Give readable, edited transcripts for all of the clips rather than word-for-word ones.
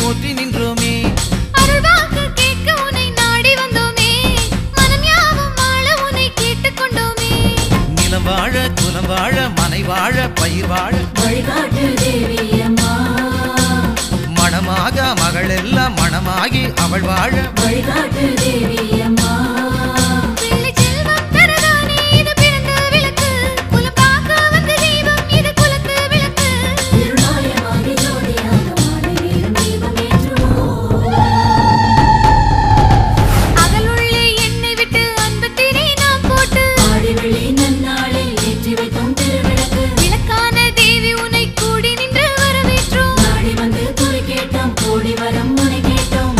போற்றி நின்றோமே. அருள்வாக்கு கேட்க உன்னை நாடி வந்தோமே, மனம் யாவும் வாழ உன்னை கேட்டுக்கொண்டோமே. நிலம் வாழ குலம் வாழ மனை வாழ பயிர் வாழ வழிகாட்டு தேவி அம்மா, மணமாக மகள் எல்லாம் மணமாகி அவள் வாழ வழிகாட்டு தேவி அம்மா. பிள்ளை செல்வம் தரதானே இது பிறந்த விளக்கு, குலம் காக்க வந்த தெய்வம் இது குலத்து விளக்கு. இருளாயமாகி ஜோதியாக மாறி வீரம் தீபம் ஏற்றுவோம். அகலுள்ளே என்னை விட்டு அன்பு திரை நாம் போட்டு ஆடி வெளி நன்னாளில் ஏற்றி வைத்தோம் திருவிளக்கு. விளக்கான தேவி உன்னை கூடி நின்று வரவேற்றோம். நாடி வந்து குறி கேட்டோம், கோடி வரம் உன்னை கேட்டோம்.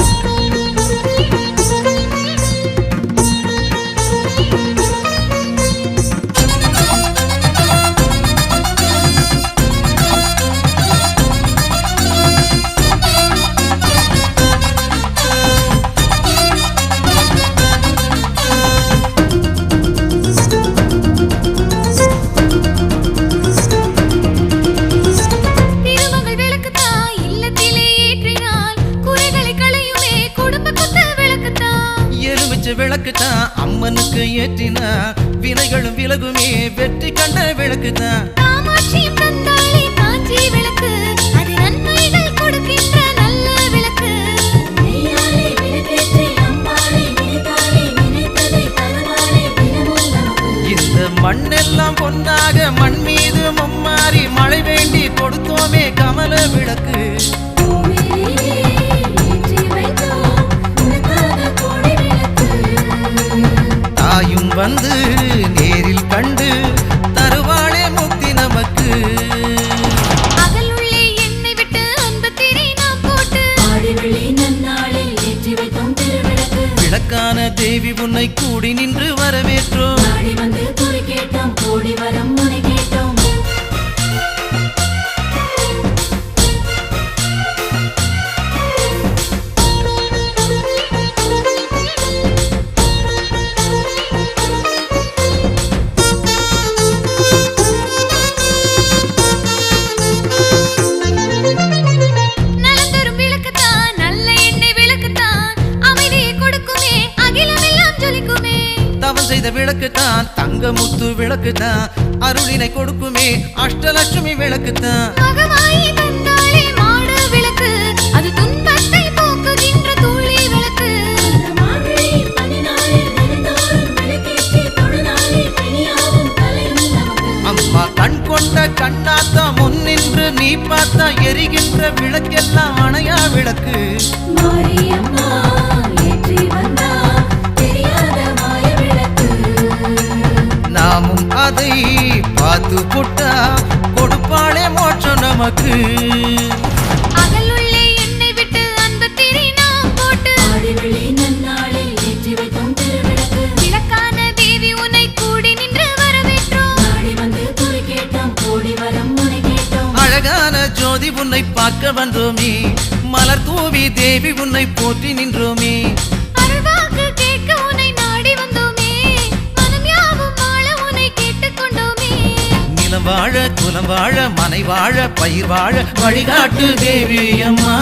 திருமகள் விளக்குதான் இல்லத்திலே ஏற்றினாள், குறைகளை களையுமே குடும்ப குத்து விளக்குதான். எலுமிச்ச விளக்குதான் அம்மனுக்கு ஏற்றினா வினைகளும் விலகுமே வெற்றி கண்ட விளக்குதான். காமாட்சியும் தந்தாளே காஞ்சி விளக்கு, அது நன்மைகள் கொடுக்கின்ற நல்ல விளக்கு. நெய்யாலே விளக்கேற்றி அம்பாளே நினைத்தாலே நினைத்ததை தருவாளே தினமும் நமக்கு. இந்த மண்ணெல்லாம் பொன்னாக மண் மீது மும்மாறி மழை வேண்டி கொடுத்தோமே கமல விளக்கு. கோவிலிலே ஏற்றி வைத்தோம் உனக்காக கோடி விளக்கு. தாயும் வந்து நேரில் கண்டு தருவாளே முக்தி நமக்கு. அகலுள்ளே என்னை விட்டு அன்பு திரை நாம் போட்டு ஆடி வெளி நன்னாளில் ஏற்றி வைத்தோம் திருவிளக்கு. விளக்கான தேவி உன்னை கூடி நின்று வரவேற்றோம். நாடி வந்து குறி கேட்டோம், கோடி வரம் உன்னை கேட்டோம். நலந்தரும் விளக்குதான் நல்ல எண்ணெய் விளக்குதான், அமைதியை கொடுக்குமே அகிலமெல்லாம் ஜொலிக்குமே. தவம் செய்த விளக்குதான் தங்க முத்து விளக்குதான் அருளினை கொடுக்குமே அஷ்டலட்சுமி விளக்குதான். மகமாயி தந்தாளே மாட விளக்கு, அது துன்பத்தை போக்குகின்ற தூளி விளக்கு. மார்கழி 14 தினந்தோறும் விளக்கேற்றி தொழுதாலே பிணியாவும் கலையும் நமக்கு. அம்மா கண் கொண்ட கண்ணாத்தா முன்னின்று நீ பார்த்தா எரிகின்ற விளக்கெல்லாம் அணையா விளக்கு. மாரியம்மா ஏற்றி வந்தா தெரியாத மாய விளக்கு. நாமும் அதை பார்த்து புட்டா கொடுப்பாளே மோட்சம் நமக்கு. அகலுள்ளே என்னை விட்டு அன்பு திரை நாம் போட்டு ஆடி வெளி நன்னாளில் ஏற்றி வைத்தோம் திருவிளக்கு. விளக்கான தேவி உன்னை கூடி நின்று வரவேற்றோம். நாடி வந்து குறி கேட்டோம், கோடி வரம் உன்னை கேட்டோம். அழகான ஜோதி உன்னை பார்க்க வந்தோமே, மலர் தூவி தேவி உன்னை போற்றி நின்றோமே. அருள்வாக்கு கேட்க உன்னை நாடி வந்தோமே, மனம் யாவும் வாழ உன்னை கேட்டுக்கொண்டோமே. நிலம் வாழ குலம் வாழ மனை வாழ பயிர் வாழ வழிகாட்டு தேவி அம்மா.